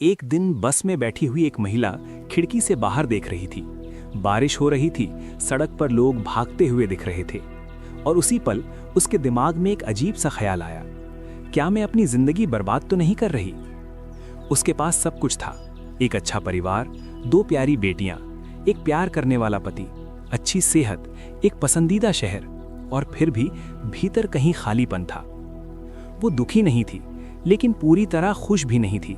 एक दिन बस में बैठी हुई एक महिला खिड़की से बाहर देख रही थी। बारिश हो रही थी, सड़क पर लोग भागते हुए दिख रहे थे और उसी पल उसके दिमाग में एक अजीब सा ख्याल आया, क्या मैं अपनी जिंदगी बर्बाद तो नहीं कर रही? उसके पास सब कुछ था, एक अच्छा परिवार, 2 प्यारी बेटियां, एक प्यार करने वाला पति, अच्छी सेहत, एक पसंदीदा शहर, और फिर भी भीतर कहीं खालीपन था। वो दुखी नहीं थी, लेकिन पूरी तरह खुश भी नहीं थी।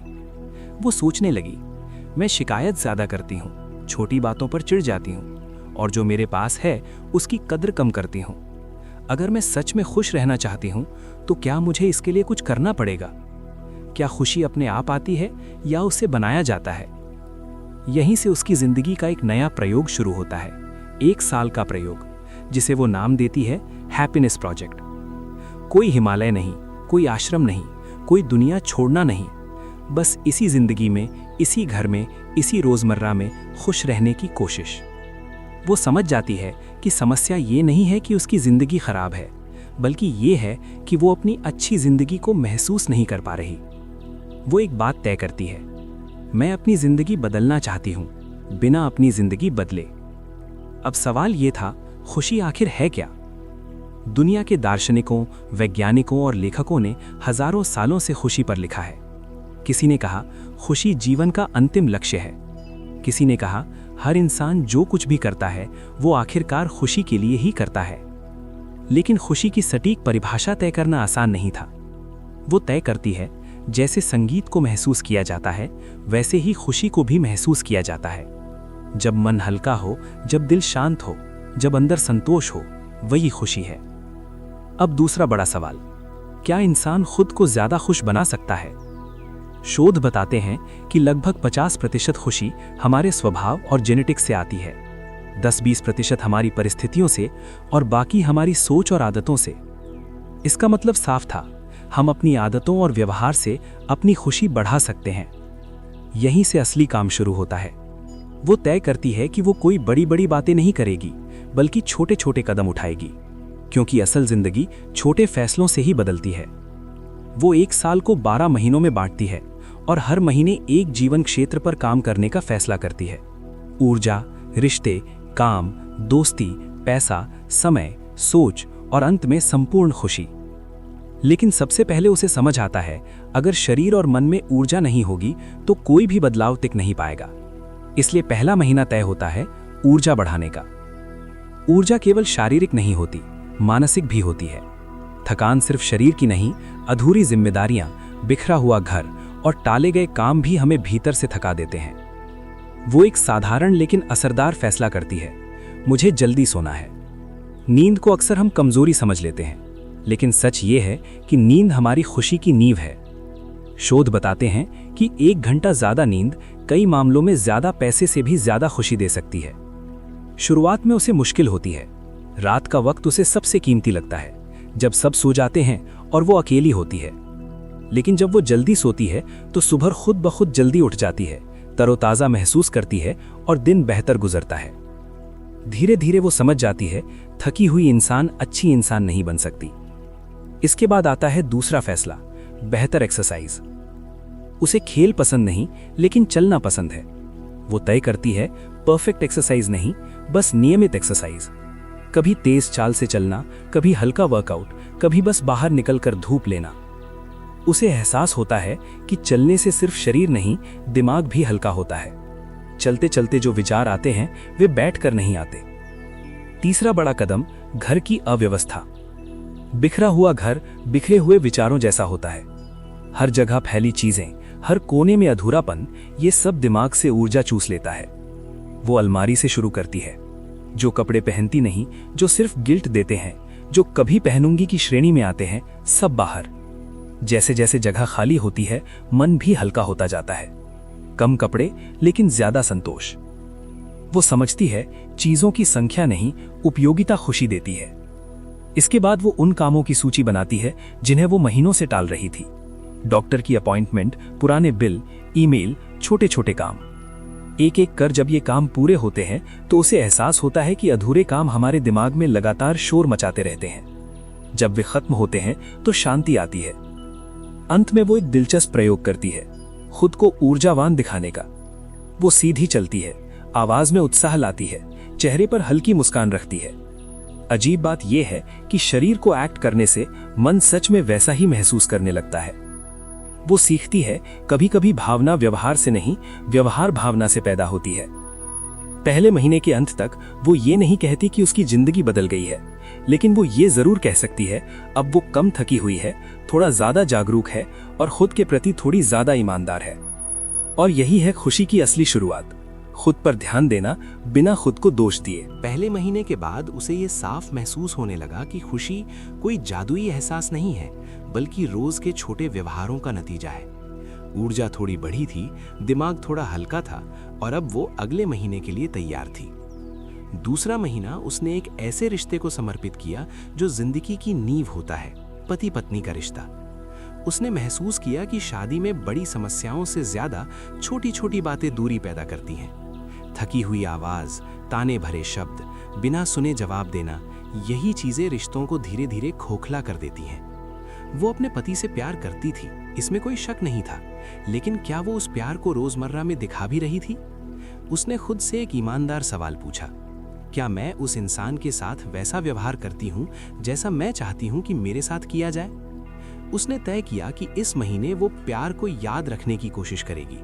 वो सोचने लगी, मैं शिकायत ज्यादा करती हूँ, छोटी बातों पर चिढ़ जाती हूँ और जो मेरे पास है उसकी कद्र कम करती हूँ। अगर मैं सच में खुश रहना चाहती हूँ तो क्या मुझे इसके लिए कुछ करना पड़ेगा? क्या खुशी अपने आप आती है या उसे बनाया जाता है? यहीं से उसकी जिंदगी का एक नया प्रयोग शुरू होता है, 1 साल का प्रयोग, जिसे वो नाम देती है हैप्पीनेस प्रोजेक्ट। कोई हिमालय नहीं, कोई आश्रम नहीं, कोई दुनिया छोड़ना नहीं, बस इसी जिंदगी में, इसी घर में, इसी रोजमर्रा में खुश रहने की कोशिश। वो समझ जाती है कि समस्या ये नहीं है कि उसकी जिंदगी खराब है, बल्कि ये है कि वो अपनी अच्छी जिंदगी को महसूस नहीं कर पा रही। वो एक बात तय करती है, मैं अपनी जिंदगी बदलना चाहती हूँ, बिना अपनी जिंदगी बदले। अब सवाल ये था, खुशी आखिर है क्या? दुनिया के दार्शनिकों, वैज्ञानिकों और लेखकों ने हजारों सालों से खुशी पर लिखा है। किसी ने कहा खुशी जीवन का अंतिम लक्ष्य है, किसी ने कहा हर इंसान जो कुछ भी करता है वो आखिरकार खुशी के लिए ही करता है। लेकिन खुशी की सटीक परिभाषा तय करना आसान नहीं था। वो तय करती है, जैसे संगीत को महसूस किया जाता है वैसे ही खुशी को भी महसूस किया जाता है। जब मन हल्का हो, जब दिल शांत हो, जब अंदर संतोष हो, वही खुशी है। अब दूसरा बड़ा सवाल, क्या इंसान खुद को ज्यादा खुश बना सकता है? शोध बताते हैं कि लगभग 50% खुशी हमारे स्वभाव और जेनेटिक्स से आती है, 10-20% हमारी परिस्थितियों से और बाकी हमारी सोच और आदतों से। इसका मतलब साफ था, हम अपनी आदतों और व्यवहार से अपनी खुशी बढ़ा सकते हैं। यहीं से असली काम शुरू होता है। वो तय करती है कि वो कोई बड़ी बड़ी बातें नहीं करेगी, बल्कि छोटे छोटे कदम उठाएगी, क्योंकि असल जिंदगी छोटे फैसलों से ही बदलती है। वो 1 साल को 12 महीनों में बांटती है और हर महीने एक जीवन क्षेत्र पर काम करने का फैसला करती है। ऊर्जा, रिश्ते, काम, दोस्ती, पैसा, समय, सोच और अंत में संपूर्ण खुशी। लेकिन सबसे पहले उसे समझ आता है, अगर शरीर और मन में ऊर्जा नहीं होगी तो कोई भी बदलाव टिक नहीं पाएगा। इसलिए पहला महीना तय होता है ऊर्जा बढ़ाने का। ऊर्जा केवल शारीरिक नहीं होती, मानसिक भी होती है। थकान सिर्फ शरीर की नहीं, अधूरी जिम्मेदारियां, बिखरा हुआ घर और टाले गए काम भी हमें भीतर से थका देते हैं। वो एक साधारण लेकिन असरदार फैसला करती है, मुझे जल्दी सोना है। नींद को अक्सर हम कमजोरी समझ लेते हैं, लेकिन सच ये है कि नींद हमारी खुशी की नींव है। शोध बताते हैं कि 1 घंटा ज्यादा नींद कई मामलों में ज्यादा पैसे से भी ज्यादा खुशी दे सकती है। शुरुआत में उसे मुश्किल होती है, रात का वक्त उसे सबसे कीमती लगता है, जब सब सो जाते हैं और वो अकेली होती है। लेकिन जब वो जल्दी सोती है तो सुबह खुद ब खुद जल्दी उठ जाती है, तरोताजा महसूस करती है और दिन बेहतर गुजरता है। धीरे धीरे वो समझ जाती है, थकी हुई इंसान अच्छी इंसान नहीं बन सकती। इसके बाद आता है दूसरा फैसला, बेहतर एक्सरसाइज। उसे खेल पसंद नहीं, लेकिन चलना पसंद है। वो तय करती है, परफेक्ट एक्सरसाइज नहीं, बस नियमित एक्सरसाइज। कभी तेज चाल से चलना, कभी हल्का वर्कआउट, कभी बस बाहर निकलकर धूप लेना। उसे एहसास होता है कि चलने से सिर्फ शरीर नहीं, दिमाग भी हल्का होता है। चलते चलते जो विचार आते हैं वे बैठकर नहीं आते। तीसरा बड़ा कदम, घर की अव्यवस्था। बिखरा हुआ घर बिखरे हुए विचारों जैसा होता है। हर जगह फैली चीजें, हर कोने में अधूरापन, ये सब दिमाग से ऊर्जा चूस लेता है। वो अलमारी से शुरू करती है, जो कपड़े पहनती नहीं, जो सिर्फ गिल्ट देते हैं, जो कभी पहनूंगी की श्रेणी में आते हैं, सब बाहर। जैसे जैसे जगह खाली होती है, मन भी हल्का होता जाता है। कम कपड़े लेकिन ज्यादा संतोष। वो समझती है, चीजों की संख्या नहीं, उपयोगिता खुशी देती है। इसके बाद वो उन कामों की सूची बनाती है जिन्हें वो महीनों से टाल रही थी। डॉक्टर की अपॉइंटमेंट, पुराने बिल, ईमेल, छोटे छोटे काम। एक एक कर जब ये काम पूरे होते हैं तो उसे एहसास होता है कि अधूरे काम हमारे दिमाग में लगातार शोर मचाते रहते हैं। जब वे खत्म होते हैं तो शांति आती है। अंत में वो एक दिलचस्प प्रयोग करती है, खुद को ऊर्जावान दिखाने का। वो सीधी चलती है, आवाज में उत्साह लाती है, चेहरे पर हल्की मुस्कान रखती है। अजीब बात यह है कि शरीर को एक्ट करने से मन सच में वैसा ही महसूस करने लगता है। वो सीखती है, कभी कभी भावना व्यवहार से नहीं, व्यवहार भावना से पैदा होती है। पहले महीने के अंत तक वो ये नहीं कहती कि उसकी जिंदगी बदल गई है, लेकिन वो ये जरूर कह सकती है, अब वो कम थकी हुई है, थोड़ा ज्यादा जागरूक है और खुद के प्रति थोड़ी ज्यादा ईमानदार है। और यही है खुशी की असली शुरुआत, खुद पर ध्यान देना बिना खुद को दोष दिए। पहले महीने के बाद उसे ये साफ महसूस होने लगा कि खुशी कोई जादुई एहसास नहीं है, बल्कि रोज के छोटे व्यवहारों का नतीजा है। ऊर्जा थोड़ी बढ़ी थी, दिमाग थोड़ा हल्का था और अब वो अगले महीने के लिए तैयार थी। दूसरा महीना उसने एक ऐसे रिश्ते को समर्पित किया जो जिंदगी की नींव होता है, पति पत्नी का रिश्ता। उसने महसूस किया कि शादी में बड़ी समस्याओं से ज्यादा छोटी छोटी बातें दूरी पैदा करती हैं। थकी हुई आवाज, ताने भरे शब्द, बिना सुने जवाब देना, यही चीजें रिश्तों को धीरे धीरे खोखला कर देती हैं। वो अपने पति से प्यार करती थी, इसमें कोई शक नहीं था, लेकिन क्या वो उस प्यार को रोजमर्रा में दिखा भी रही थी? उसने खुद से एक ईमानदार सवाल पूछा, क्या मैं उस इंसान के साथ वैसा व्यवहार करती हूँ जैसा मैं चाहती हूँ कि मेरे साथ किया जाए? उसने तय किया कि इस महीने वो प्यार को याद रखने की कोशिश करेगी,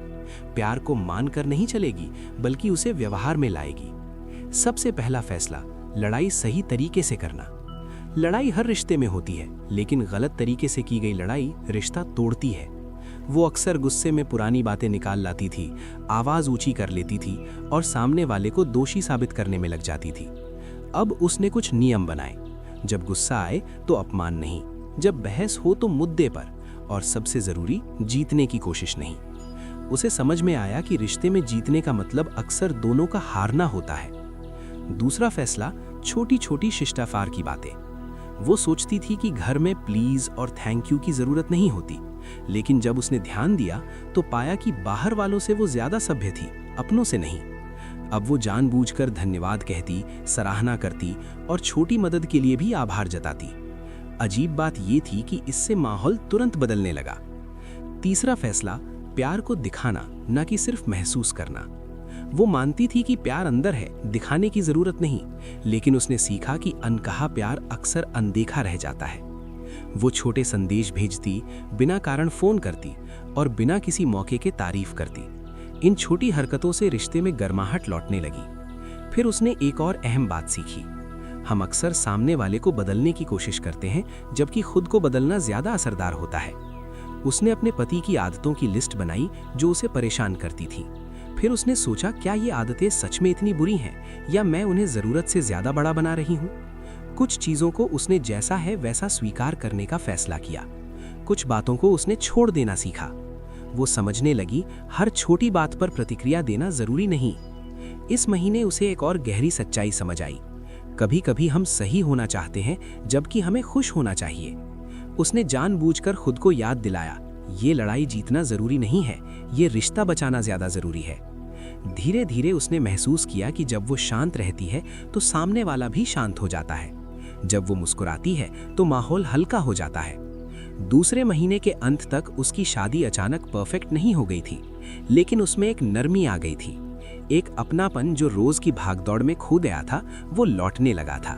प्यार को मानकर नहीं चलेगी, बल्कि उसे व्यवहार में लाएगी। सबसे पहला फैसला, लड़ाई सही तरीके से करना। लड़ाई हर रिश्ते में होती है, लेकिन गलत तरीके से की गई लड़ाई रिश्ता तोड़ती है। वो अक्सर गुस्से में पुरानी बातें निकाल लाती थी, आवाज ऊंची कर लेती थी और सामने वाले को दोषी साबित करने में लग जाती थी। अब उसने कुछ नियम बनाए, जब गुस्सा आए तो अपमान नहीं, जब बहस हो तो मुद्दे पर, और सबसे जरूरी, जीतने की कोशिश नहीं। उसे समझ में आया कि रिश्ते में जीतने का मतलब अक्सर दोनों का हारना होता है। दूसरा फैसला, छोटी छोटी शिष्टाचार की बातें। वो सोचती थी कि घर में प्लीज और थैंक यू की जरूरत नहीं होती, लेकिन जब उसने ध्यान दिया तो पाया कि बाहर वालों से वो ज्यादा सभ्य थी, अपनों से नहीं। अब वो जानबूझकर धन्यवाद कहती, सराहना करती और छोटी मदद के लिए भी आभार जताती। अजीब बात ये थी कि इससे माहौल तुरंत बदलने लगा। तीसरा फैसला, प्यार को दिखाना, न कि सिर्फ महसूस करना। वो मानती थी कि प्यार अंदर है, दिखाने की जरूरत नहीं, लेकिन उसने सीखा कि अनकहा प्यार अक्सर अनदेखा रह जाता है। वो छोटे संदेश भेजती, बिना कारण फोन करती और बिना किसी मौके के तारीफ करती। इन छोटी हरकतों से रिश्ते में गर्माहट लौटने लगी। फिर उसने एक और अहम बात सीखी, हम अक्सर सामने वाले को बदलने की कोशिश करते हैं, जबकि खुद को बदलना ज्यादा असरदार होता है। उसने अपने पति की आदतों की लिस्ट बनाई जो उसे परेशान करती थी। फिर उसने सोचा, क्या ये आदतें सच में इतनी बुरी हैं या मैं उन्हें जरूरत से ज्यादा बड़ा बना रही हूँ? कुछ चीजों को उसने जैसा है वैसा स्वीकार करने का फैसला किया, कुछ बातों को उसने छोड़ देना सीखा। वो समझने लगी, हर छोटी बात पर प्रतिक्रिया देना जरूरी नहीं। इस महीने उसे एक और गहरी सच्चाई समझ आई, कभी कभी हम सही होना चाहते हैं जबकि हमें खुश होना चाहिए। उसने जानबूझकर खुद को याद दिलाया, ये लड़ाई जीतना जरूरी नहीं है, ये रिश्ता बचाना ज्यादा जरूरी है। धीरे धीरे उसने महसूस किया कि जब वो शांत रहती है तो सामने वाला भी शांत हो जाता है, जब वो मुस्कुराती है तो माहौल हल्का हो जाता है। दूसरे महीने के अंत तक उसकी शादी अचानक परफेक्ट नहीं हो गई थी, लेकिन उसमें एक नरमी आ गई थी। एक अपनापन जो रोज की भागदौड़ में खो गया था, वो लौटने लगा था।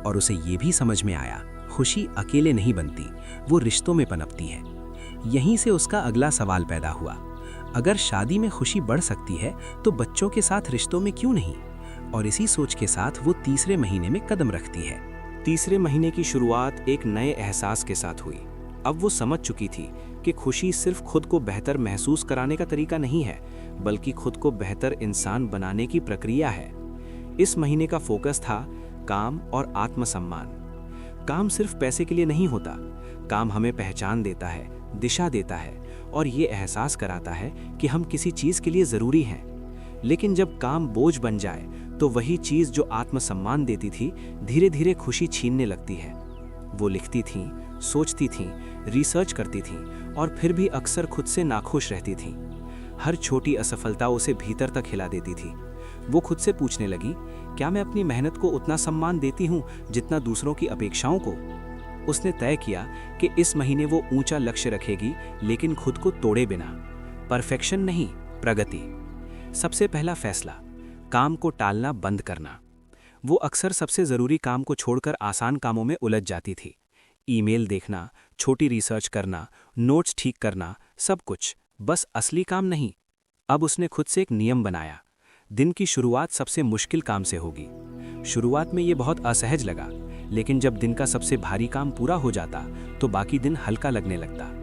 और उसे ये भी समझ में आया, खुशी अकेले नहीं बनती, वो रिश्तों में पनपती है। यहीं से उसका अगला सवाल पैदा हुआ, अगर शादी में खुशी बढ़ सकती है तो बच्चों के साथ रिश्तों में क्यों नहीं? और इसी सोच के साथ वो तीसरे महीने में कदम रखती है। तीसरे महीने की शुरुआत एक नए एहसास के साथ हुई। अब वो समझ चुकी थी कि खुशी सिर्फ खुद को बेहतर महसूस कराने का तरीका नहीं है, बल्कि खुद को बेहतर इंसान बनाने की प्रक्रिया है। इस महीने का फोकस था काम और आत्मसम्मान। काम सिर्फ पैसे के लिए नहीं होता, काम हमें पहचान देता है, दिशा देता है और ये एहसास कराता है कि हम किसी चीज के लिए जरूरी हैं। लेकिन जब काम बोझ बन जाए तो वही चीज जो आत्मसम्मान देती थी धीरे धीरे खुशी छीनने लगती है। वो लिखती थीं, सोचती थीं, रिसर्च करती थीं और फिर भी अक्सर खुद से नाखुश रहती थीं। हर छोटी असफलता उसे भीतर तक हिला देती थी। वो खुद से पूछने लगी, क्या मैं अपनी मेहनत को उतना सम्मान देती हूँ जितना दूसरों की अपेक्षाओं को? उसने तय किया कि इस महीने वो ऊंचा लक्ष्य रखेगी, लेकिन खुद को तोड़े बिना। परफेक्शन नहीं, प्रगति। सबसे पहला फैसला, काम को टालना बंद करना। वो अक्सर सबसे ज़रूरी काम को छोड़कर आसान कामों में उलझ जाती थी। ईमेल देखना, छोटी रिसर्च करना, नोट्स ठीक करना, सब कुछ, बस असली काम नहीं। अब उसने खुद से एक नियम बनाया, दिन की शुरुआत सबसे मुश्किल काम से होगी। शुरुआत में ये बहुत असहज लगा, लेकिन जब दिन का सबसे भारी काम पूरा हो जाता तो बाकी दिन हल्का लगने लगता।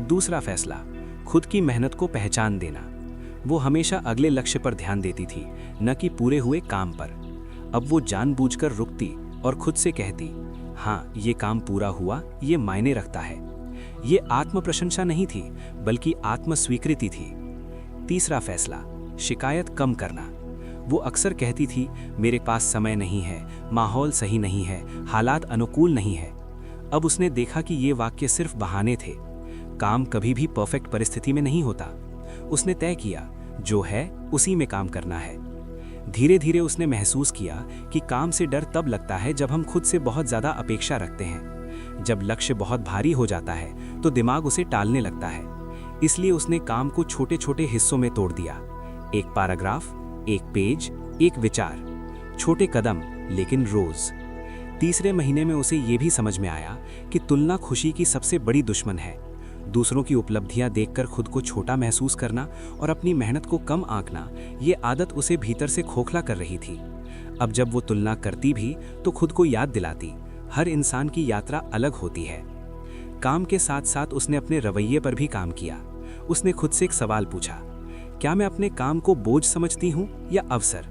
दूसरा फैसला, खुद की मेहनत को पहचान देना। वो हमेशा अगले लक्ष्य पर ध्यान देती थी, न कि पूरे हुए काम पर। अब वो जानबूझकर रुकती और खुद से कहती, हाँ, ये काम पूरा हुआ, ये मायने रखता है। ये आत्म प्रशंसा नहीं थी, बल्कि आत्म स्वीकृति थी। तीसरा फैसला, शिकायत कम करना। वो अक्सर कहती थी, मेरे पास समय नहीं है, माहौल सही नहीं है, हालात अनुकूल नहीं है। अब उसने देखा कि ये वाक्य सिर्फ बहाने थे। काम कभी भी परफेक्ट परिस्थिति में नहीं होता। उसने तय किया, जो है उसी में काम करना है। धीरे धीरे उसने महसूस किया कि काम से डर तब लगता है जब हम खुद से बहुत ज़्यादा अपेक्षा रखते हैं। जब लक्ष्य बहुत भारी हो जाता है तो दिमाग उसे टालने लगता है। इसलिए उसने काम को छोटे छोटे हिस्सों में तोड़ दिया। एक पैराग्राफ, एक पेज, एक विचार, छोटे कदम, लेकिन रोज। तीसरे महीने में उसे ये भी समझ में आया कि तुलना खुशी की सबसे बड़ी दुश्मन है। दूसरों की उपलब्धियां देखकर खुद को छोटा महसूस करना और अपनी मेहनत को कम आंकना, ये आदत उसे भीतर से खोखला कर रही थी। अब जब वो तुलना करती भी तो खुद को याद दिलाती, हर इंसान की यात्रा अलग होती है। काम के साथ साथ उसने अपने रवैये पर भी काम किया। उसने खुद से एक सवाल पूछा, क्या मैं अपने काम को बोझ समझती हूँ या अवसर?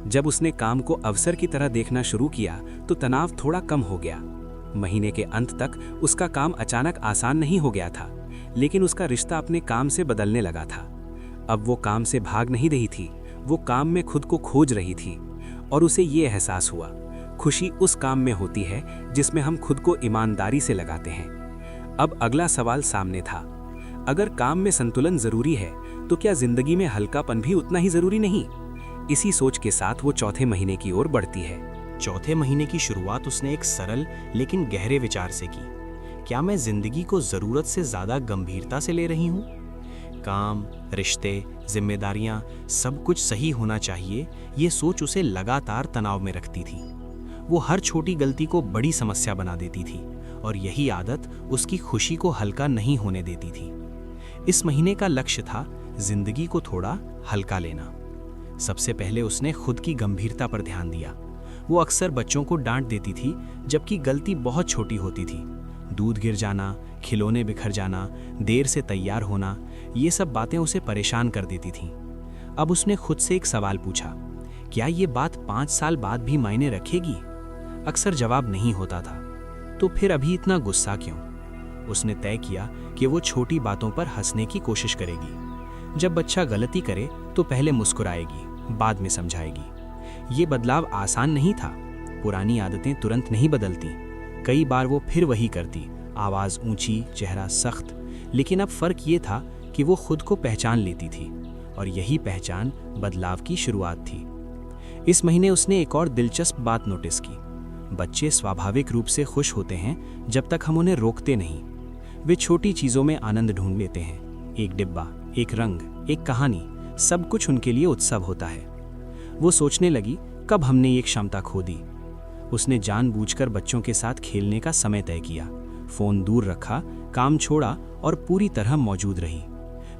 जब उसने काम को अवसर की तरह देखना शुरू किया तो तनाव थोड़ा कम हो गया। महीने के अंत तक उसका काम अचानक आसान नहीं हो गया था, लेकिन उसका रिश्ता अपने काम से बदलने लगा था। अब वो काम से भाग नहीं रही थी, वो काम में खुद को खोज रही थी। और उसे ये एहसास हुआ, खुशी उस काम में होती है जिसमें हम खुद को ईमानदारी से लगाते हैं। अब अगला सवाल सामने था, अगर काम में संतुलन जरूरी है तो क्या जिंदगी में हल्कापन भी उतना ही जरूरी नहीं? इसी सोच के साथ वो चौथे महीने की ओर बढ़ती है। चौथे महीने की शुरुआत उसने एक सरल लेकिन गहरे विचार से की। क्या मैं जिंदगी को जरूरत से ज्यादा गंभीरता से ले रही हूँ? काम, रिश्ते, जिम्मेदारियां, सब कुछ सही होना चाहिए, ये सोच उसे लगातार तनाव में रखती थी। वो हर छोटी गलती को बड़ी समस्या बना देती थी और यही आदत उसकी खुशी को हल्का नहीं होने देती थी। इस महीने का लक्ष्य था जिंदगी को थोड़ा हल्का लेना। सबसे पहले उसने खुद की गंभीरता पर ध्यान दिया। वो अक्सर बच्चों को डांट देती थी जबकि गलती बहुत छोटी होती थी। दूध गिर जाना, खिलौने बिखर जाना, देर से तैयार होना, ये सब बातें उसे परेशान कर देती थीं। अब उसने खुद से एक सवाल पूछा, क्या ये बात 5 साल बाद भी मायने रखेगी? अक्सर जवाब नहीं होता था। तो फिर अभी इतना गुस्सा क्यों? उसने तय किया कि वो छोटी बातों पर हंसने की कोशिश करेगी। जब बच्चा गलती करे तो पहले मुस्कुराएगी, बाद में समझाएगी। ये बदलाव आसान नहीं था। पुरानी आदतें तुरंत नहीं बदलती। कई बार वो फिर वही करती, आवाज़ ऊंची, चेहरा सख्त। लेकिन अब फर्क ये था कि वो खुद को पहचान लेती थी और यही पहचान बदलाव की शुरुआत थी। इस महीने उसने एक और दिलचस्प बात नोटिस की। बच्चे स्वाभाविक रूप से खुश होते हैं जब तक हम उन्हें रोकते नहीं। वे छोटी चीज़ों में आनंद ढूंढ लेते हैं। एक डिब्बा, एक रंग, एक कहानी, सब कुछ उनके लिए उत्सव होता है। वो सोचने लगी, कब हमने ये क्षमता खो दी? उसने जानबूझकर बच्चों के साथ खेलने का समय तय किया। फोन दूर रखा, काम छोड़ा और पूरी तरह मौजूद रही।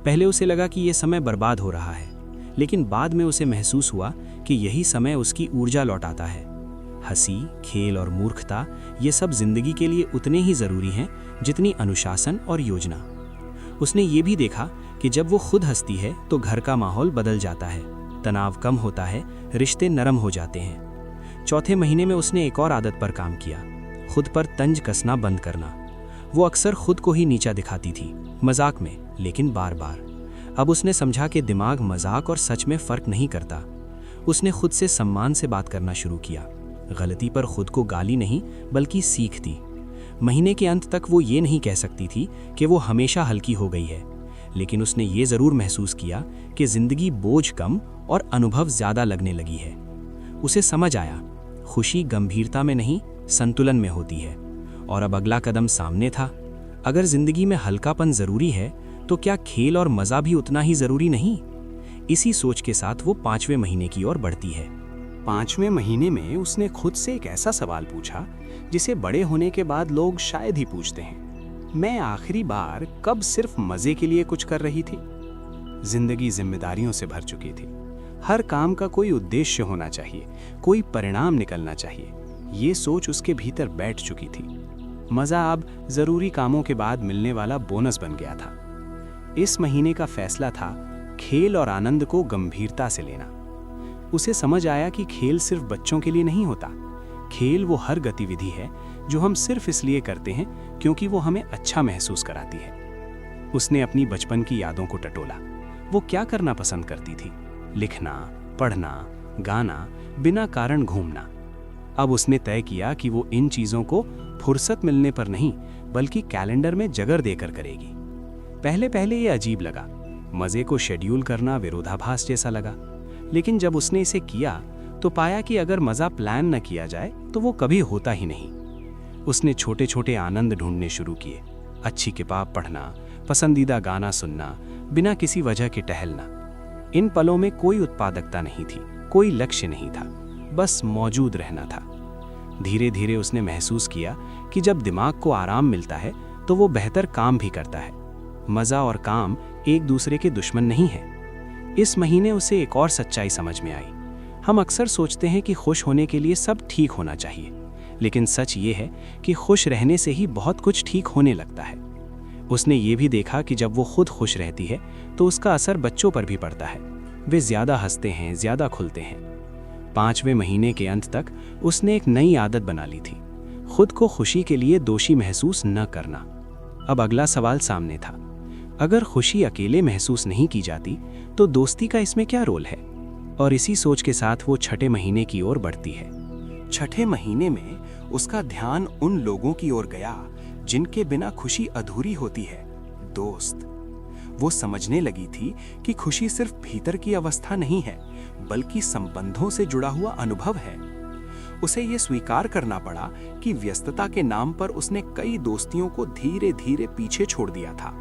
पहले उसे लगा कि यह समय बर्बाद हो रहा है, लेकिन बाद में उसे महसूस हुआ कि यही समय उसकी ऊर्जा लौटाता है। हंसी, खेल और मूर्खता, ये सब जिंदगी के लिए उतने ही जरूरी हैं जितनी अनुशासन और योजना। उसने ये भी देखा कि जब वो खुद हंसती है तो घर का माहौल बदल जाता है, तनाव कम होता है, रिश्ते नरम हो जाते हैं। चौथे महीने में उसने एक और आदत पर काम किया, खुद पर तंज कसना बंद करना। वो अक्सर खुद को ही नीचा दिखाती थी, मजाक में, लेकिन बार बार। अब उसने समझा कि दिमाग मजाक और सच में फर्क नहीं करता। उसने खुद से सम्मान से बात करना शुरू किया। गलती पर खुद को गाली नहीं, बल्कि सीख दी। महीने के अंत तक वो ये नहीं कह सकती थी कि वो हमेशा हल्की हो गई है, लेकिन उसने ये जरूर महसूस किया कि जिंदगी बोझ कम और अनुभव ज्यादा लगने लगी है। उसे समझ आया, खुशी गंभीरता में नहीं, संतुलन में होती है। और अब अगला कदम सामने था। अगर जिंदगी में हल्कापन जरूरी है तो क्या खेल और मज़ा भी उतना ही ज़रूरी नहीं? इसी सोच के साथ वो 5वें महीने की ओर बढ़ती है। 5वें महीने में उसने खुद से एक ऐसा सवाल पूछा जिसे बड़े होने के बाद लोग शायद ही पूछते हैं। मैं आखिरी बार कब सिर्फ मज़े के लिए कुछ कर रही थी? जिंदगी जिम्मेदारियों से भर चुकी थी। हर काम का कोई उद्देश्य होना चाहिए, कोई परिणाम निकलना चाहिए। ये सोच उसके भीतर बैठ चुकी थी। मज़ा अब ज़रूरी कामों के बाद मिलने वाला बोनस बन गया था। इस महीने का फैसला था खेल और आनंद को गंभीरता से लेना। उसे समझ आया कि खेल सिर्फ बच्चों के लिए नहीं होता। खेल वो हर गतिविधि है जो हम सिर्फ इसलिए करते हैं क्योंकि वो हमें अच्छा महसूस कराती है। उसने अपनी बचपन की यादों को टटोला। वो क्या करना पसंद करती थी? लिखना, पढ़ना, गाना, बिना कारण घूमना। अब उसने तय किया कि वो इन चीज़ों को फुर्सत मिलने पर नहीं बल्कि कैलेंडर में जगह देकर करेगी। पहले पहले ये अजीब लगा। मज़े को शेड्यूल करना विरोधाभास जैसा लगा। लेकिन जब उसने इसे किया तो पाया कि अगर मज़ा प्लान न किया जाए तो वो कभी होता ही नहीं। उसने छोटे छोटे आनंद ढूंढने शुरू किए। अच्छी किताब पढ़ना, पसंदीदा गाना सुनना, बिना किसी वजह के टहलना। इन पलों में कोई उत्पादकता नहीं थी, कोई लक्ष्य नहीं था, बस मौजूद रहना था। धीरे धीरे उसने महसूस किया कि जब दिमाग को आराम मिलता है तो वो बेहतर काम भी करता है। मज़ा और काम एक दूसरे के दुश्मन नहीं है। इस महीने उसे एक और सच्चाई समझ में आई। हम अक्सर सोचते हैं कि खुश होने के लिए सब ठीक होना चाहिए, लेकिन सच ये है कि खुश रहने से ही बहुत कुछ ठीक होने लगता है। उसने ये भी देखा कि जब वो खुद खुश रहती है तो उसका असर बच्चों पर भी पड़ता है। वे ज़्यादा हंसते हैं, ज़्यादा खुलते हैं। 5वें महीने के अंत तक उसने एक नई आदत बना ली थी, खुद को खुशी के लिए दोषी महसूस न करना। अब अगला सवाल सामने था, अगर खुशी अकेले महसूस नहीं की जाती तो दोस्ती का इसमें क्या रोल है? और इसी सोच के साथ वो 6ठे महीने की ओर बढ़ती है। 6ठे महीने में उसका ध्यान उन लोगों की ओर गया जिनके बिना खुशी अधूरी होती है, दोस्त। वो समझने लगी थी कि खुशी सिर्फ भीतर की अवस्था नहीं है बल्कि संबंधों से जुड़ा हुआ अनुभव है। उसे ये स्वीकार करना पड़ा कि व्यस्तता के नाम पर उसने कई दोस्तियों को धीरे धीरे पीछे छोड़ दिया था।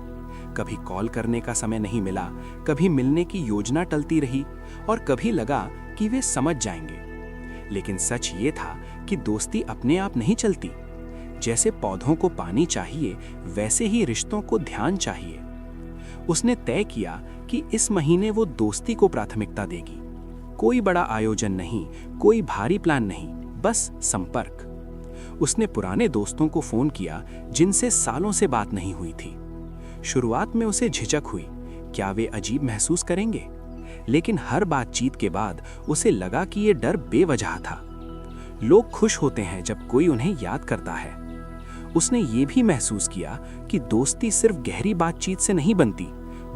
कभी कॉल करने का समय नहीं मिला, कभी मिलने की योजना टलती रही और कभी लगा कि वे समझ जाएंगे। लेकिन सच ये था कि दोस्ती अपने आप नहीं चलती। जैसे पौधों को पानी चाहिए वैसे ही रिश्तों को ध्यान चाहिए। उसने तय किया कि इस महीने वो दोस्ती को प्राथमिकता देगी। कोई बड़ा आयोजन नहीं, कोई भारी प्लान नहीं, बस संपर्क। उसने पुराने दोस्तों को फोन किया जिनसे सालों से बात नहीं हुई थी। शुरुआत में उसे झिझक हुई, क्या वे अजीब महसूस करेंगे? लेकिन हर बातचीत के बाद उसे लगा कि ये डर बेवजह था। लोग खुश होते हैं जब कोई उन्हें याद करता है। उसने ये भी महसूस किया कि दोस्ती सिर्फ गहरी बातचीत से नहीं बनती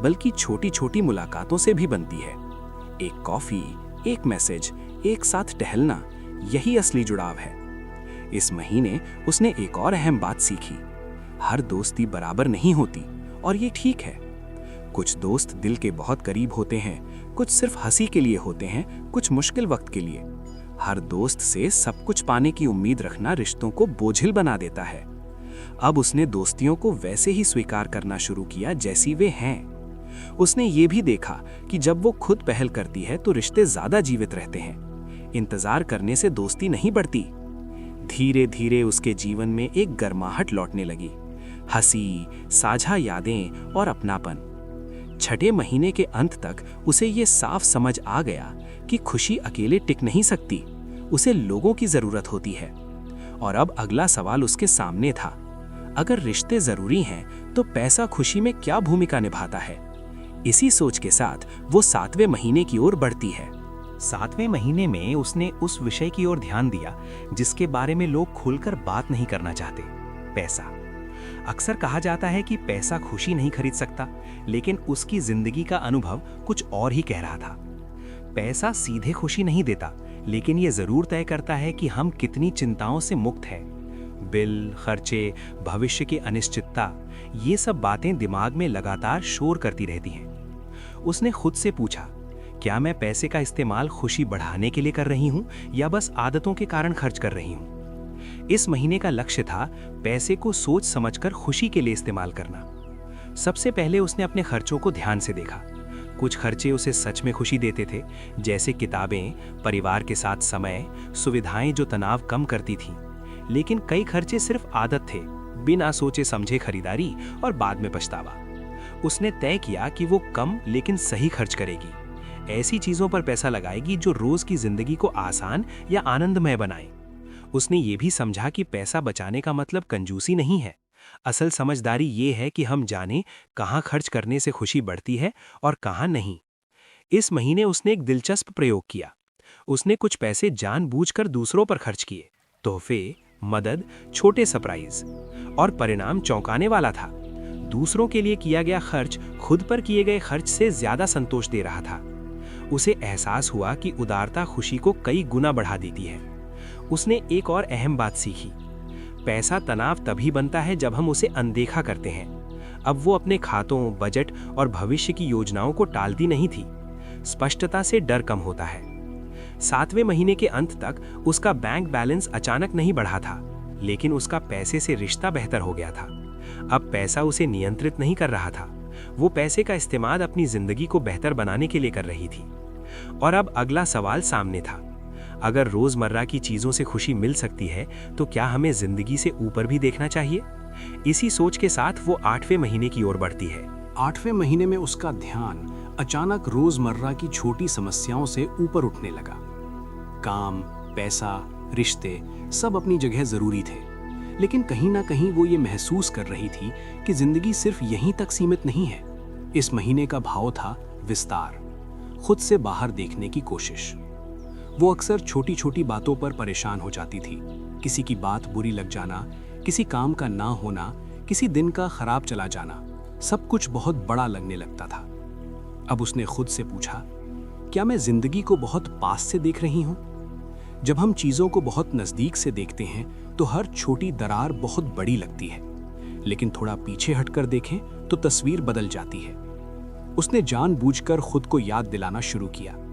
बल्कि छोटी छोटी मुलाकातों से भी बनती है। एक कॉफी, एक मैसेज, एक साथ टहलना, यही असली जुड़ाव है। इस महीने उसने एक और अहम बात सीखी, हर दोस्ती बराबर नहीं होती और ये ठीक है। कुछ दोस्त दिल के बहुत करीब होते हैं, कुछ सिर्फ हंसी के लिए होते हैं, कुछ मुश्किल वक्त के लिए। हर दोस्त से सब कुछ पाने की उम्मीद रखना रिश्तों को बोझिल बना देता है। अब उसने दोस्तियों को वैसे ही स्वीकार करना शुरू किया जैसी वे हैं। उसने ये भी देखा कि जब वो खुद पहल करती है तो रिश्ते ज्यादा जीवित रहते हैं। इंतजार करने से दोस्ती नहीं बढ़ती। धीरे धीरे उसके जीवन में एक गर्माहट लौटने लगी, हंसी, साझा यादें और अपनापन। 6ठे महीने के अंत तक उसे ये साफ समझ आ गया कि खुशी अकेले टिक नहीं सकती, उसे लोगों की जरूरत होती है। और अब अगला सवाल उसके सामने था, अगर रिश्ते जरूरी हैं तो पैसा खुशी में क्या भूमिका निभाता है? इसी सोच के साथ वो 7वें महीने की ओर बढ़ती है। 7वें महीने में उसने उस विषय की ओर ध्यान दिया जिसके बारे में लोग खुलकर बात नहीं करना चाहते, पैसा। अक्सर कहा जाता है कि पैसा खुशी नहीं खरीद सकता, लेकिन उसकी जिंदगी का अनुभव कुछ और ही कह रहा था। पैसा सीधे खुशी नहीं देता, लेकिन ये जरूर तय करता है कि हम कितनी चिंताओं से मुक्त हैं। बिल, खर्चे, भविष्य की अनिश्चितता, ये सब बातें दिमाग में लगातार शोर करती रहती हैं। उसने खुद से पूछा, क्या मैं पैसे का इस्तेमाल खुशी बढ़ाने के लिए कर रही हूं या बस आदतों के कारण खर्च कर रही हूं? इस महीने का लक्ष्य था पैसे को सोच समझकर खुशी के लिए इस्तेमाल करना। सबसे पहले उसने अपने खर्चों को ध्यान से देखा। कुछ खर्चे उसे सच में खुशी देते थे, जैसे किताबें, परिवार के साथ समय, सुविधाएं जो तनाव कम करती थीं। लेकिन कई खर्चे सिर्फ आदत थे, बिना सोचे समझे खरीदारी और बाद में पछतावा। उसने तय किया कि वो कम लेकिन सही खर्च करेगी। ऐसी चीजों पर पैसा लगाएगी जो रोज की जिंदगी को आसान या आनंदमय बनाए। उसने ये भी समझा कि पैसा बचाने का मतलब कंजूसी नहीं है। असल समझदारी ये है कि हम जानें कहाँ खर्च करने से खुशी बढ़ती है और कहाँ नहीं। इस महीने उसने एक दिलचस्प प्रयोग किया। उसने कुछ पैसे जानबूझकर दूसरों पर खर्च किए। तोहफे, मदद, छोटे सरप्राइज, और परिणाम चौंकाने वाला था। दूसरों के लिए किया गया खर्च खुद पर किए गए खर्च से ज्यादा संतोष दे रहा था। उसे एहसास हुआ कि उदारता खुशी को कई गुना बढ़ा देती है। उसने एक और अहम बात सीखी। पैसा तनाव तभी बनता है जब हम उसे अनदेखा करते हैं। अब वो अपने खातों, बजट और भविष्य की योजनाओं को टालती नहीं थी। स्पष्टता से डर कम होता है। 7वें महीने के अंत तक उसका बैंक बैलेंस अचानक नहीं बढ़ा था, लेकिन उसका पैसे से रिश्ता बेहतर हो गया था। अब पैसा उसे नियंत्रित नहीं कर रहा था। वो पैसे का इस्तेमाल अपनी जिंदगी को बेहतर बनाने के लिए कर रही थी। और अब अगला सवाल सामने था। अगर रोजमर्रा की चीजों से खुशी मिल सकती है, तो क्या हमें जिंदगी से ऊपर भी देखना चाहिए? इसी सोच के साथ वो 8वें महीने की ओर बढ़ती है। 8वें महीने में उसका ध्यान अचानक रोजमर्रा की छोटी समस्याओं से ऊपर उठने लगा। काम, पैसा, रिश्ते सब अपनी जगह जरूरी थे, लेकिन कहीं ना कहीं वो ये महसूस कर रही थी कि जिंदगी सिर्फ यहीं तक सीमित नहीं है। इस महीने का भाव था विस्तार, खुद से बाहर देखने की कोशिश। वो अक्सर छोटी छोटी बातों पर परेशान हो जाती थी। किसी की बात बुरी लग जाना, किसी काम का ना होना, किसी दिन का खराब चला जाना, सब कुछ बहुत बड़ा लगने लगता था। अब उसने खुद से पूछा, क्या मैं जिंदगी को बहुत पास से देख रही हूं? जब हम चीजों को बहुत नजदीक से देखते हैं तो हर छोटी दरार बहुत बड़ी लगती है, लेकिन थोड़ा पीछे हटकर देखें तो तस्वीर बदल जाती है। उसने जानबूझकर खुद को याद दिलाना शुरू किया,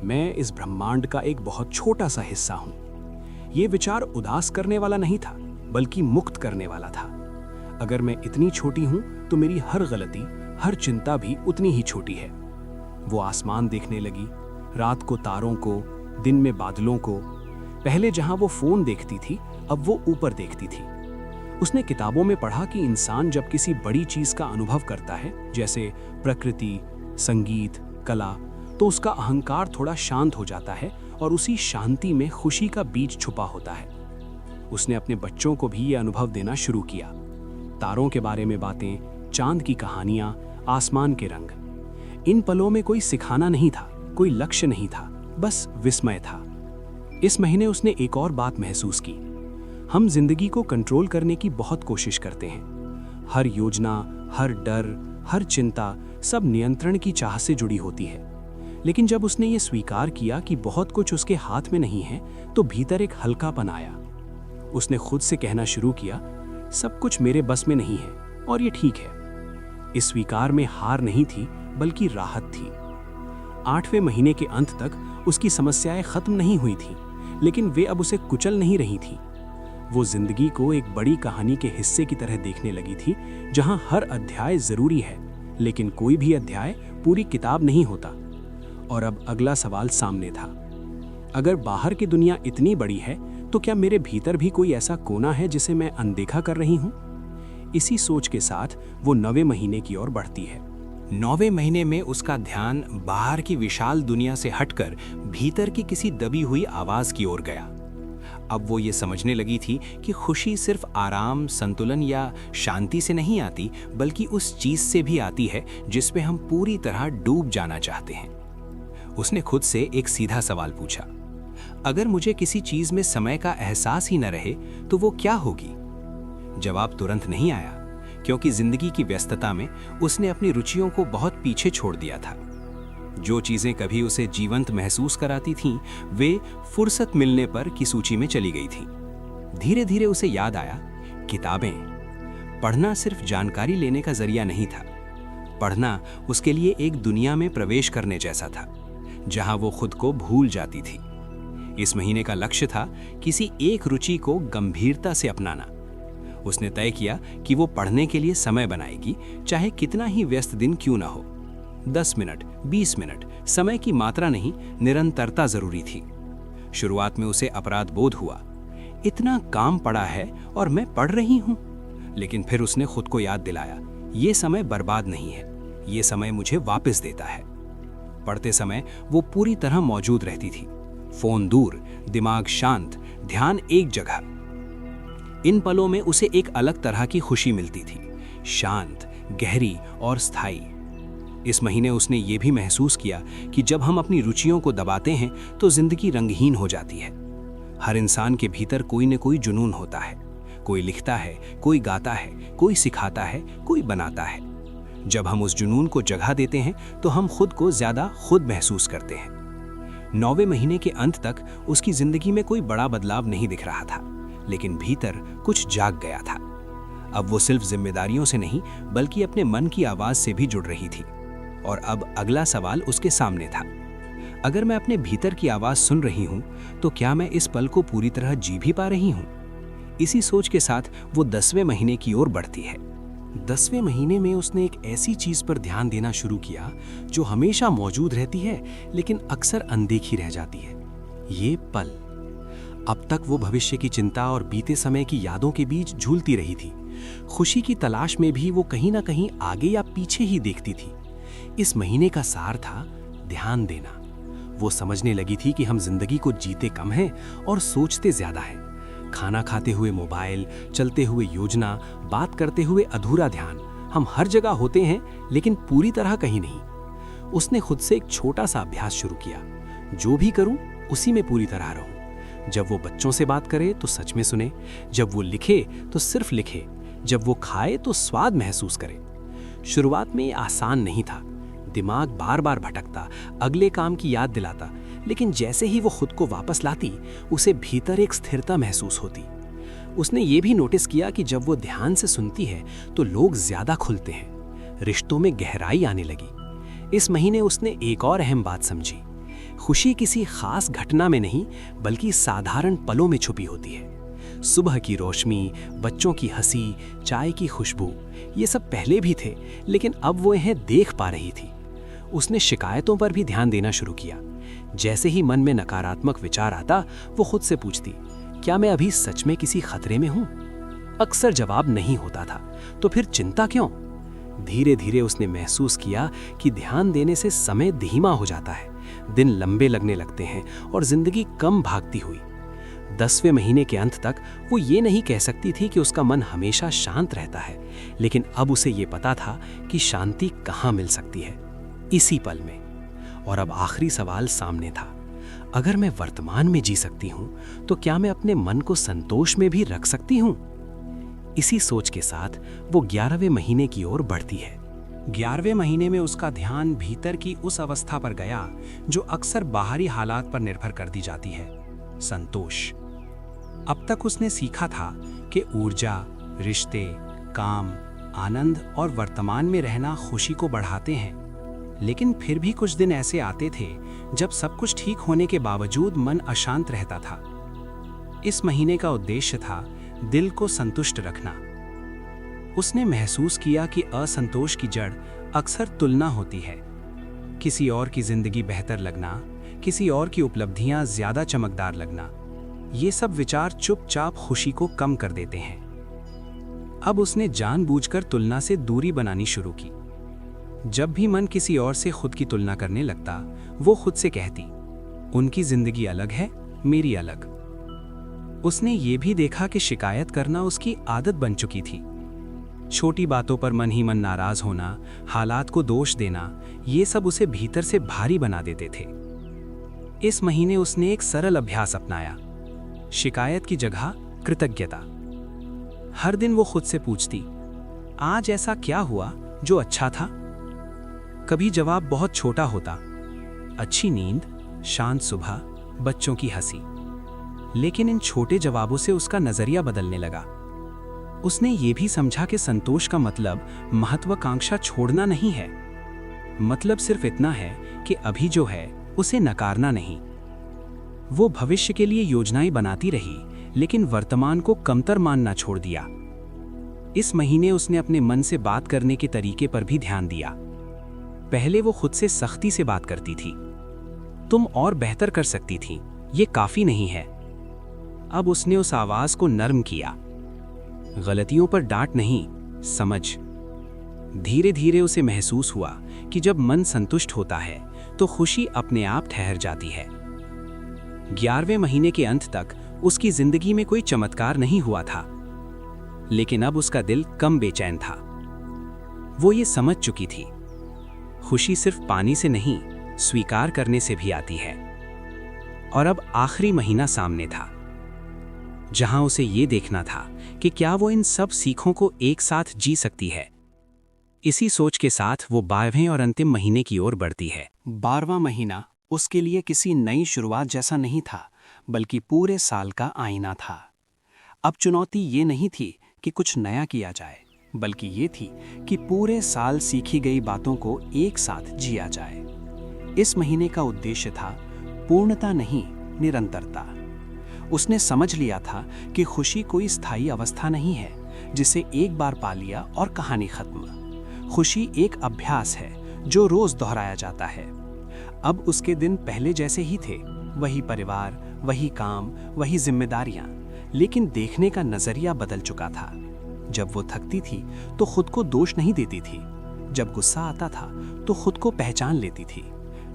मैं इस ब्रह्मांड का एक बहुत छोटा सा हिस्सा हूं। यह विचार उदास करने वाला नहीं था, बल्कि मुक्त करने वाला था। अगर मैं इतनी छोटी हूं तो मेरी हर गलती, हर चिंता भी उतनी ही छोटी है। वो आसमान देखने लगी, रात को तारों को, दिन में बादलों को। पहले जहां वो फोन देखती थी, अब वो ऊपर देखती थी। उसने किताबों में पढ़ा कि इंसान जब किसी बड़ी चीज का अनुभव करता है, जैसे प्रकृति, संगीत, कला, तो उसका अहंकार थोड़ा शांत हो जाता है और उसी शांति में खुशी का बीज छुपा होता है। उसने अपने बच्चों को भी ये अनुभव देना शुरू किया। तारों के बारे में बातें, चांद की कहानियां, आसमान के रंग। इन पलों में कोई सिखाना नहीं था, कोई लक्ष्य नहीं था, बस विस्मय था। इस महीने उसने एक और बात महसूस की। हम जिंदगी को कंट्रोल करने की बहुत कोशिश करते हैं। हर योजना, हर डर, हर चिंता सब नियंत्रण की चाह से जुड़ी होती है। लेकिन जब उसने ये स्वीकार किया कि बहुत कुछ उसके हाथ में नहीं है, तो भीतर एक हल्कापन आया। उसने खुद से कहना शुरू किया, सब कुछ मेरे बस में नहीं है और ये ठीक है। इस स्वीकार में हार नहीं थी, बल्कि राहत थी। 8वें महीने के अंत तक उसकी समस्याएं खत्म नहीं हुई थीं, लेकिन वे अब उसे कुचल नहीं रही थीं। वो जिंदगी को एक बड़ी कहानी के हिस्से की तरह देखने लगी थी, जहां हर अध्याय जरूरी है, लेकिन कोई भी अध्याय पूरी किताब नहीं होता। और अब अगला सवाल सामने था, अगर बाहर की दुनिया इतनी बड़ी है, तो क्या मेरे भीतर भी कोई ऐसा कोना है जिसे मैं अनदेखा कर रही हूं? इसी सोच के साथ वो 9वें महीने की ओर बढ़ती है। 9वें महीने में उसका ध्यान बाहर की विशाल दुनिया से हटकर भीतर की किसी दबी हुई आवाज की ओर गया। अब वो ये समझने लगी थी कि खुशी सिर्फ आराम, संतुलन या शांति से नहीं आती, बल्कि उस चीज से भी आती है जिसमें हम पूरी तरह डूब जाना चाहते हैं। उसने खुद से एक सीधा सवाल पूछा, अगर मुझे किसी चीज में समय का एहसास ही न रहे तो वो क्या होगी? जवाब तुरंत नहीं आया, क्योंकि जिंदगी की व्यस्तता में उसने अपनी रुचियों को बहुत पीछे छोड़ दिया था। जो चीजें कभी उसे जीवंत महसूस कराती थीं, वे फुर्सत मिलने पर की सूची में चली गई थीं। धीरे धीरे उसे याद आया, किताबें पढ़ना सिर्फ जानकारी लेने का जरिया नहीं था। पढ़ना उसके लिए एक दुनिया में प्रवेश करने जैसा था, जहां वो खुद को भूल जाती थी। इस महीने का लक्ष्य था किसी एक रुचि को गंभीरता से अपनाना। उसने तय किया कि वो पढ़ने के लिए समय बनाएगी, चाहे कितना ही व्यस्त दिन क्यों ना हो। 10 मिनट, 20 मिनट, समय की मात्रा नहीं, निरंतरता जरूरी थी। शुरुआत में उसे अपराध बोध हुआ, इतना काम पड़ा है और मैं पढ़ रही हूं। लेकिन फिर उसने खुद को याद दिलाया, ये समय बर्बाद नहीं है, ये समय मुझे वापस देता है। पढ़ते समय वो पूरी तरह मौजूद रहती थी, फोन दूर, दिमाग शांत, ध्यान एक जगह। इन पलों में उसे एक अलग तरह की खुशी मिलती थी, शांत, गहरी और स्थायी। इस महीने उसने ये भी महसूस किया कि जब हम अपनी रुचियों को दबाते हैं तो जिंदगी रंगहीन हो जाती है। हर इंसान के भीतर कोई न कोई जुनून होता है, कोई लिखता है, कोई गाता है, कोई सिखाता है, कोई बनाता है। जब हम उस जुनून को जगह देते हैं तो हम खुद को ज्यादा खुद महसूस करते हैं। 9वें महीने के अंत तक उसकी जिंदगी में कोई बड़ा बदलाव नहीं दिख रहा था, लेकिन भीतर कुछ जाग गया था। अब वो सिर्फ जिम्मेदारियों से नहीं बल्कि अपने मन की आवाज से भी जुड़ रही थी। और अब अगला सवाल उसके सामने था, अगर मैं अपने भीतर की आवाज सुन रही हूं तो क्या मैं इस पल को पूरी तरह जी भी पा रही हूं? इसी सोच के साथ वो 10वें महीने की ओर बढ़ती है। 10वें महीने में उसने एक ऐसी चीज पर ध्यान देना शुरू किया जो हमेशा मौजूद रहती है लेकिन अक्सर अनदेखी रह जाती है, ये पल। अब तक वो भविष्य की चिंता और बीते समय की यादों के बीच झूलती रही थी। खुशी की तलाश में भी वो कहीं ना कहीं आगे या पीछे ही देखती थी। इस महीने का सार था ध्यान देना। वो समझने लगी थी कि हम जिंदगी को जीते कम हैं और सोचते ज्यादा हैं। खाना खाते हुए मोबाइल, चलते हुए योजना, बात करते हुए अधूरा ध्यान। हम हर जगह होते हैं लेकिन पूरी तरह कहीं नहीं। उसने खुद से एक छोटा सा अभ्यास शुरू किया, जो भी करूं उसी में पूरी तरह रहूं। जब वो बच्चों से बात करे तो सच में सुने, जब वो लिखे तो सिर्फ लिखे, जब वो खाए तो स्वाद महसूस करे। शुरुआत में ये आसान नहीं था, दिमाग बार बार भटकता, अगले काम की याद दिलाता, लेकिन जैसे ही वो खुद को वापस लाती उसे भीतर एक स्थिरता महसूस होती। उसने ये भी नोटिस किया कि जब वो ध्यान से सुनती है तो लोग ज्यादा खुलते हैं, रिश्तों में गहराई आने लगी। इस महीने उसने एक और अहम बात समझी, खुशी किसी खास घटना में नहीं बल्कि साधारण पलों में छुपी होती है। सुबह की रोशनी, बच्चों की हंसी, चाय की खुशबू, ये सब पहले भी थे लेकिन अब वो इन्हें देख पा रही थी। उसने शिकायतों पर भी ध्यान देना शुरू किया। जैसे ही मन में नकारात्मक विचार आता वो खुद से पूछती, क्या मैं अभी सच में किसी खतरे में हूं? अक्सर जवाब नहीं होता था, तो फिर चिंता क्यों? धीरे धीरे उसने महसूस किया कि ध्यान देने से समय धीमा हो जाता है, दिन लंबे लगने लगते हैं और जिंदगी कम भागती हुई। 10वें महीने के अंत तक वो ये नहीं कह सकती थी कि उसका मन हमेशा शांत रहता है, लेकिन अब उसे ये पता था कि शांति कहाँ मिल सकती है, इसी पल में। और अब आखिरी सवाल सामने था, अगर मैं वर्तमान में जी सकती हूं तो क्या मैं अपने मन को संतोष में भी रख सकती हूं? इसी सोच के साथ वो 11वें महीने की ओर बढ़ती है। 11वें महीने में उसका ध्यान भीतर की उस अवस्था पर गया जो अक्सर बाहरी हालात पर निर्भर कर दी जाती है, संतोष। अब तक उसने सीखा था कि ऊर्जा, रिश्ते, काम, आनंद और वर्तमान में रहना खुशी को बढ़ाते हैं, लेकिन फिर भी कुछ दिन ऐसे आते थे जब सब कुछ ठीक होने के बावजूद मन अशांत रहता था। इस महीने का उद्देश्य था दिल को संतुष्ट रखना। उसने महसूस किया कि असंतोष की जड़ अक्सर तुलना होती है, किसी और की जिंदगी बेहतर लगना, किसी और की उपलब्धियां ज्यादा चमकदार लगना। ये सब विचार चुपचाप खुशी को कम कर देते हैं। अब उसने जानबूझकर तुलना से दूरी बनानी शुरू की। जब भी मन किसी और से खुद की तुलना करने लगता, वो खुद से कहती, उनकी जिंदगी अलग है, मेरी अलग। उसने ये भी देखा कि शिकायत करना उसकी आदत बन चुकी थी। छोटी बातों पर मन ही मन नाराज होना, हालात को दोष देना, ये सब उसे भीतर से भारी बना देते थे। इस महीने उसने एक सरल अभ्यास अपनाया, शिकायत की जगह कृतज्ञता। हर दिन वो खुद से पूछती, आज ऐसा क्या हुआ जो अच्छा था? कभी जवाब बहुत छोटा होता, अच्छी नींद, शांत सुबह, बच्चों की हंसी। लेकिन इन छोटे जवाबों से उसका नजरिया बदलने लगा। उसने ये भी समझा कि संतोष का मतलब महत्वाकांक्षा छोड़ना नहीं है। मतलब सिर्फ इतना है कि अभी जो है उसे नकारना नहीं। वो भविष्य के लिए योजनाएं बनाती रही, लेकिन वर्तमान को कमतर मानना छोड़ दिया। इस महीने उसने अपने मन से बात करने के तरीके पर भी ध्यान दिया। पहले वो खुद से सख्ती से बात करती थी, तुम और बेहतर कर सकती थी, ये काफी नहीं है। अब उसने उस आवाज को नरम किया, गलतियों पर डांट नहीं, समझ। धीरे धीरे उसे महसूस हुआ कि जब मन संतुष्ट होता है तो खुशी अपने आप ठहर जाती है। 11वें महीने के अंत तक उसकी जिंदगी में कोई चमत्कार नहीं हुआ था, लेकिन अब उसका दिल कम बेचैन था। वो ये समझ चुकी थी, खुशी सिर्फ पानी से नहीं, स्वीकार करने से भी आती है। और अब आखिरी महीना सामने था, जहां उसे ये देखना था कि क्या वो इन सब सीखों को एक साथ जी सकती है। इसी सोच के साथ वो 12वें और अंतिम महीने की ओर बढ़ती है। 12वां महीना उसके लिए किसी नई शुरुआत जैसा नहीं था, बल्कि पूरे साल का आईना था। अब चुनौती ये नहीं थी कि कुछ नया किया जाए, बल्कि ये थी कि पूरे साल सीखी गई बातों को एक साथ जिया जाए। इस महीने का उद्देश्य था पूर्णता नहीं, निरंतरता। उसने समझ लिया था कि खुशी कोई स्थायी अवस्था नहीं है जिसे एक बार पा लिया और कहानी खत्म। खुशी एक अभ्यास है जो रोज दोहराया जाता है। अब उसके दिन पहले जैसे ही थे, वही परिवार, वही काम, वही जिम्मेदारियां, लेकिन देखने का नजरिया बदल चुका था। जब वो थकती थी तो खुद को दोष नहीं देती थी, जब गुस्सा आता था तो खुद को पहचान लेती थी,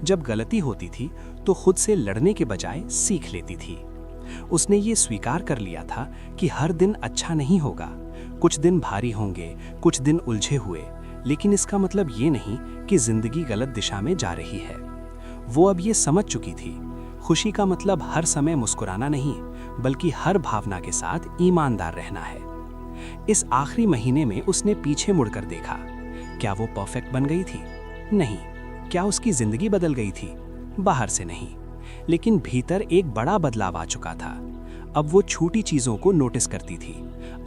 जब गलती होती थी तो खुद से लड़ने के बजाय सीख लेती थी। उसने ये स्वीकार कर लिया था कि हर दिन अच्छा नहीं होगा, कुछ दिन भारी होंगे, कुछ दिन उलझे हुए, लेकिन इसका मतलब ये नहीं कि जिंदगी गलत दिशा में जा रही है। वो अब ये समझ चुकी थी, खुशी का मतलब हर समय मुस्कुराना नहीं, बल्कि हर भावना के साथ ईमानदार रहना है। इस आखिरी महीने में उसने पीछे मुड़कर देखा। क्या वो परफेक्ट बन गई थी? नहीं। क्या उसकी जिंदगी बदल गई थी? बाहर से नहीं, लेकिन भीतर एक बड़ा बदलाव आ चुका था। अब वो छोटी चीजों को नोटिस करती थी।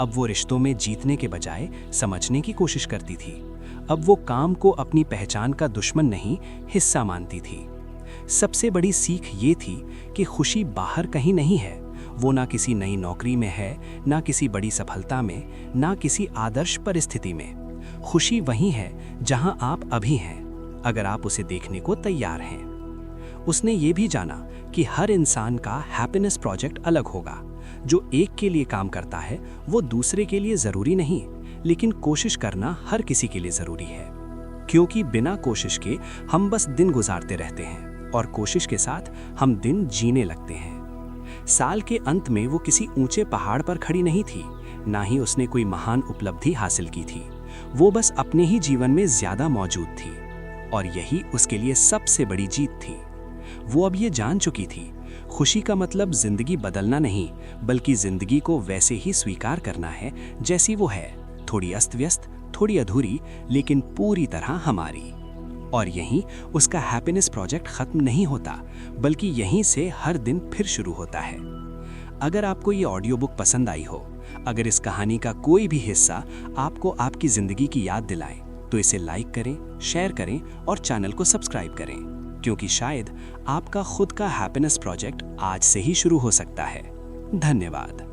अब वो रिश्तों में जीतने के बजाय समझने की कोशिश करती थी। अब वो काम को अपनी पहचान का दुश्मन नहीं, हिस्सा मानती थी। सबसे बड़ी सीख ये थी कि खुशी बाहर कहीं नहीं है। वो ना किसी नई नौकरी में है, ना किसी बड़ी सफलता में, ना किसी आदर्श परिस्थिति में। खुशी वहीं है जहां आप अभी हैं, अगर आप उसे देखने को तैयार हैं। उसने ये भी जाना कि हर इंसान का हैप्पीनेस प्रोजेक्ट अलग होगा। जो एक के लिए काम करता है वो दूसरे के लिए जरूरी नहीं, लेकिन कोशिश करना हर किसी के लिए जरूरी है। क्योंकि बिना कोशिश के हम बस दिन गुजारते रहते हैं और कोशिश के साथ हम दिन जीने लगते हैं। साल के अंत में वो किसी ऊंचे पहाड़ पर खड़ी नहीं थी, ना ही उसने कोई महान उपलब्धि हासिल की थी। वो बस अपने ही जीवन में ज्यादा मौजूद थी, और यही उसके लिए सबसे बड़ी जीत थी। वो अब ये जान चुकी थी, खुशी का मतलब जिंदगी बदलना नहीं, बल्कि जिंदगी को वैसे ही स्वीकार करना है जैसी वो है, थोड़ी अस्त व्यस्त, थोड़ी अधूरी, लेकिन पूरी तरह हमारी। और यहीं उसका हैप्पीनेस प्रोजेक्ट खत्म नहीं होता, बल्कि यहीं से हर दिन फिर शुरू होता है। अगर आपको ये ऑडियो बुक पसंद आई हो, अगर इस कहानी का कोई भी हिस्सा आपको आपकी जिंदगी की याद दिलाए, तो इसे लाइक करें, शेयर करें और चैनल को सब्सक्राइब करें, क्योंकि शायद आपका खुद का हैप्पीनेस प्रोजेक्ट आज से ही शुरू हो सकता है। धन्यवाद।